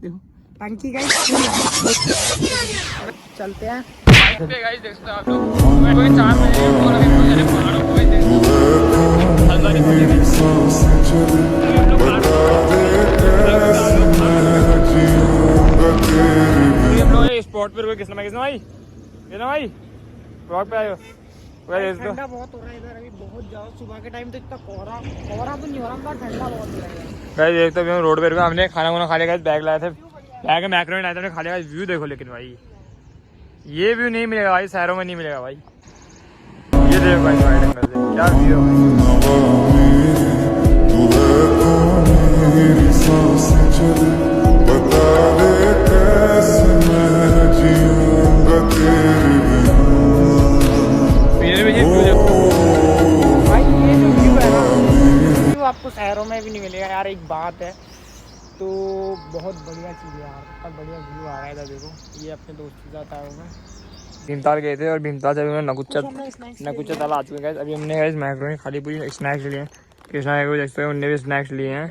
देखो टंकी गाइस चलते हैं गाइस। देख सकते हो आप लोग 4 बजे और अभी पहुंच रहे पहाड़ों को। हम लोग स्पॉट पर रुके। किसना भाई ब्लॉग पे आए हो? ठंडा बहुत हो रहा है इधर अभी, बहुत ज्यादा। सुबह के टाइम तो इतना कोहरा तो नहीं हो रहा, ठंडा बहुत हो रहा है। देख तो हम रोड पे रुके, हमने खाना वाना खा लिया, बैग लाए थे, बैग में मैक्रोनी लाए थे, हमने खा लिया। व्यू देखो लेकिन भाई ये व्यू नहीं मिलेगा भाई, शहरों में नहीं मिलेगा भाई। ये देखो भाई वाइड एंगल से क्या व्यू है। आपको शहरों में भी नहीं मिलेगा यार, एक बात है। तो बहुत बढ़िया चीज़ है यार, बहुत बढ़िया व्यू आ रहा है इधर। देखो ये अपने दोस्त के साथ आए हुए भीमताल गए थे, और भीमताल से अभी नकुच्चा ताल आ चुके हैं। अभी हमने मैक्रोनी खाली पूरी स्नैक्स लिए हैं। कृष्णा को देखते हैं, उनने भी स्नैक्स लिए हैं।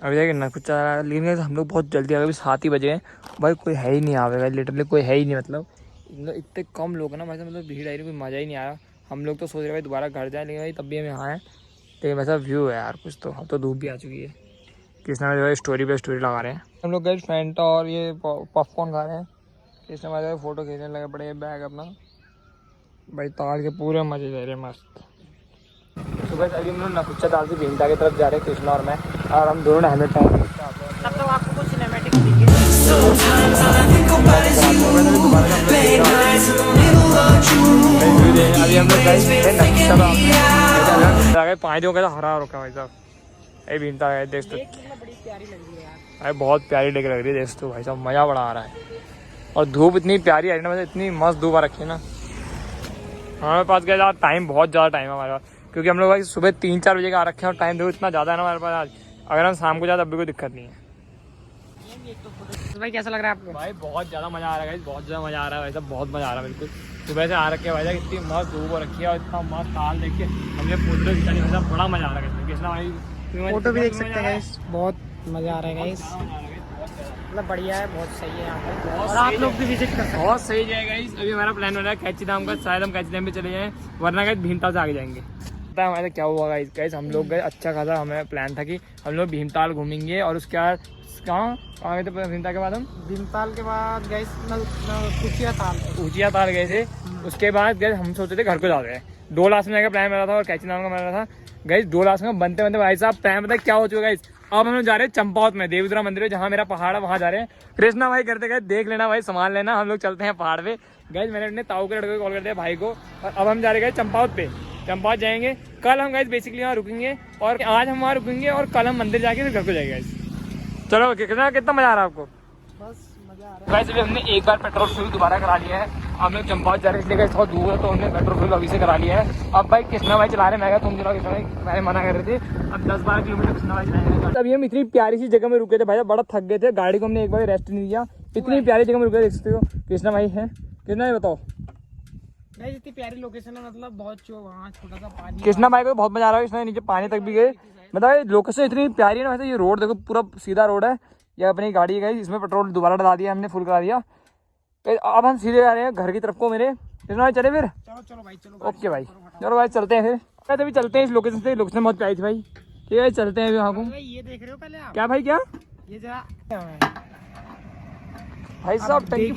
अभी देखिए नकुच्चा लेने हम लोग बहुत जल्दी आ गए, अभी 7 ही बजे हैं भाई। कोई है ही नहीं आवेगा, लिटरली कोई है ही नहीं। मतलब इतने कम लोग हैं ना भाई, मतलब भीड़ आई, कोई मज़ा ही नहीं आया। हम लोग तो सोच रहे भाई दोबारा घर जाए, लेकिन भाई तब भी हम यहाँ आए। तो वैसा व्यू है यार कुछ तो। अब तो धूप भी आ चुकी है। कृष्णा जो है स्टोरी पे स्टोरी लगा रहे हैं। हम लोग गए फैंटा और ये पॉपकॉर्न खा रहे हैं। कृष्णा भाई फोटो खींचने लगे पड़े, बैग अपना भाई ताल के पूरे मजे ले रहे मस्त। सुबह अभी हम लोग नकुच्चा ताल से भीमता की तरफ जा रहे हैं, कृष्णा और मैं, और हम दोनों हेलमेट पहन के तब तो आपको कुछ सिनेमैटिक दिखेगी। अभी हम लोग गए 5 दिनों का हरा रुका भाई साहब। ये भीमता है देख तो, बड़ी प्यारी लग रही है यार भाई, बहुत प्यारी लेक लग रही है देख तो भाई साहब, मज़ा बड़ा आ रहा है। और धूप इतनी प्यारी आ रही है ना, मतलब इतनी मस्त धूप आ रखी है ना। हमारे पास गया टाइम, बहुत ज़्यादा टाइम है हमारे पास, क्योंकि हम लोग भाई सुबह 3-4 बजे का आ रखे हैं, और टाइम देखो इतना ज़्यादा है ना हमारे पास आज। अगर हम शाम को जाए तब भी कोई दिक्कत नहीं है। तो भाई कैसा लग रहा है आपको? भाई बहुत ज़्यादा मज़ा आ रहा है, बहुत ज़्यादा मज़ा आ रहा है भाई साहब, बहुत मज़ा आ रहा है बिल्कुल। सुबह से आ रखे हैं भाई साहब, इतनी मस्त धूप हो रखी है और इतना मस्त ताल देख के हमने फोटो खिंचानी, भाई साहब बड़ा मज़ा आ रहा है। कृष्णा भाई फोटो भी देख सकते हैं, बहुत मज़ा आ रहा है गाइस, मतलब बढ़िया है, बहुत सही है यहाँ पे, और आप लोग भी विजिट कर सकते हैं। बहुत सही जगह गाइस। अभी हमारा प्लान हो रहा है कैंची धाम का, शायद हम कैंची धाम पे चले जाएं, वरना गाइस भीमताल से आगे जाएंगे। पता है हमारे क्या हुआ गाइस, हम लोग गए, अच्छा खासा हमें प्लान था कि हम लोग भीमताल घूमेंगे, और उसके बाद कहाँ गए थे भीमताल के बाद? हम भीमताल के बाद गए ऊँचिया ताल गए थे। उसके बाद गए हम सोचे थे घर को जा रहे हैं, 2 लाख में का प्लान बना था और कैंची धाम का बना था गाइस। 2 लाख में बनते बनते भाई साहब प्लान पता क्या हो चुका है गाइस। अब हम लोग जा रहे हैं चंपावत में, देवीद्रा मंदिर है जहाँ मेरा पहाड़ है, वहाँ जा रहे हैं। कृष्णा भाई करते गए देख लेना भाई, संभाल लेना, हम लोग चलते हैं पहाड़ पे गाइस। मैंने अपने ताऊ के लड़के को कॉल कर दिया भाई को, और अब हम जा रहे हैं चंपावत पे। चंपावत जाएंगे कल हम गाइस, बेसिकली वहाँ रुकेंगे, और आज हम वहाँ रुकेंगे, और कल हम मंदिर जाके फिर घर को जाएंगे गाइस। चलो कितना मजा आ रहा है आपको? बस मजा आ रहा है गाइस। अभी हमने एक बार पेट्रोल फिल दोबारा करा लिया है। हम लोग चंपावत जा रहे हैं, इसलिए बहुत दूर है, तो हमने पेट्रोल फिल अभी से करा लिया है। अब भाई कृष्णा भाई चला रहे, मैं तुम चलाओ कृष्णा भाई, मैंने मना कर रहे थे। अब 10-12 किलोमीटर कृष्णा भाई चलाएंगे। अभी हम इतनी प्यारी सी जगह में रुके थे भाई, बड़ा थक गए थे, गाड़ी को हमने एक बार रेस्ट नहीं दिया, इतनी प्यारी जगह में रुके, देख सकते हो। कृष्णा भाई है, कृष्णा भाई बताओ भाई, इतनी प्यारी लोकेशन है, मतलब बहुत वहाँ छोटा सा पानी। कृष्णा भाई को बहुत मजा आ रहा है, इसने नीचे पानी तक भी गए, मतलब लोकेशन इतनी प्यारी है ना। वैसे ये रोड देखो पूरा सीधा रोड है, ये अपनी गाड़ी है, इसमें पेट्रोल दोबारा डला दिया हमने, फुल करा दिया। अब हम सीधे जा रहे हैं घर की तरफ को मेरे। कृष्णा भाई चले फिर? चलो भाई, चलो ओके भाई, चलो भाई चलते हैं फिर। अभी चलते हैं इस लोकेशन से, लोकेशन बहुत प्यारी थी भाई। ठीक है चलते हैं वहाँ को। ये देख रहे हो पहले आप? क्या भाई क्या? ये जरा भाई साहब टंकी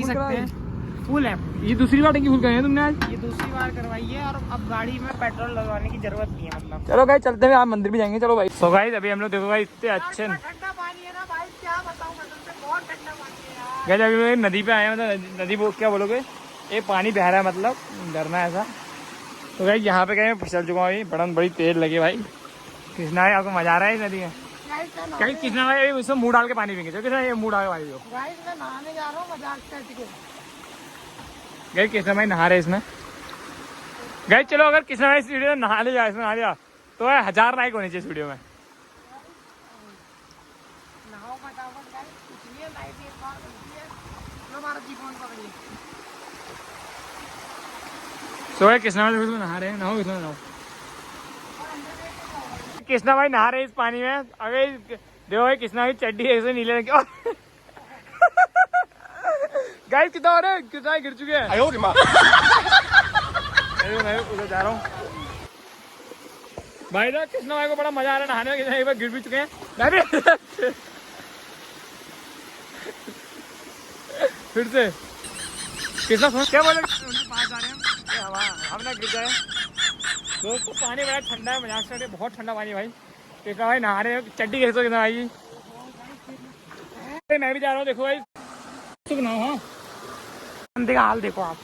फुल है, ये दूसरी बार टंकी फुल कराई है तुमने आज? ये दूसरी बार करवाई है, और अब गाड़ी में पेट्रोल लगवाने की जरूरत नहीं है मतलब। चलो गाइस चलते हैं, आप मंदिर भी जाएंगे। चलो भाई। सो गाइस अभी हम लोग देखो भाई इतने अच्छे ठंडा पानी है ना भाई, क्या बताऊं मैं तुमसे, बहुत ठंडा पानी है यार। अभी नदी पे आए हैं, मतलब नदी क्या बोलोगे, ये पानी बह रहा है, मतलब डरना है ऐसा। तो गाइस यहाँ पे गए फिसल चुका हूँ, बड़ा बड़ी तेज लगी भाई। कृष्णा भाई आपको मजा आ रहा है इस नदी में? क्या कृष्णा भाई उसमें मुँह डाल के पानी पीएंगे? कृष्णा ये मुँह डाल के पानी पियो। गाइस मैं नहाने जा रहा हूँ, मजाक करके गए। कृष्णा भाई नहा रहे इसमें गए। चलो अगर कृष्णा भाई इस वीडियो में नहा लिया, इसमें नहा लिया तो 1000 लाइक होने चाहिए इस वीडियो में। सो है कृष्णा भाई नहा रहे हैं, नहाओ इसमें नहाओ। कृष्णा भाई नहा रहे इस पानी में। अगर देखो भाई कृष्णा भाई चड्डी ऐसे नीले रंग की गाइस कितना हो रहा है, कितना गिर चुके हैं। मैं उधर जा रहा हूँ भाई साहब। कृष्णा भाई को बड़ा मजा आ रहा है नहाने में, एक बार गिर भी चुके हैं। मैं भी फिर से कृष्णा सोच क्या बोले, उनके पास जा रहे हैं हम ना गिर जाए। दोस्तों पानी बड़ा ठंडा है, मजाक से बहुत ठंडा पानी भाई। कृष्णा भाई नहा रहे हैं, चड्डी कैसे कितना भाई। मैं भी जा रहा हूँ, देखो भाई तुम नहाओ। हाँ बंदे का हाल देखो आप।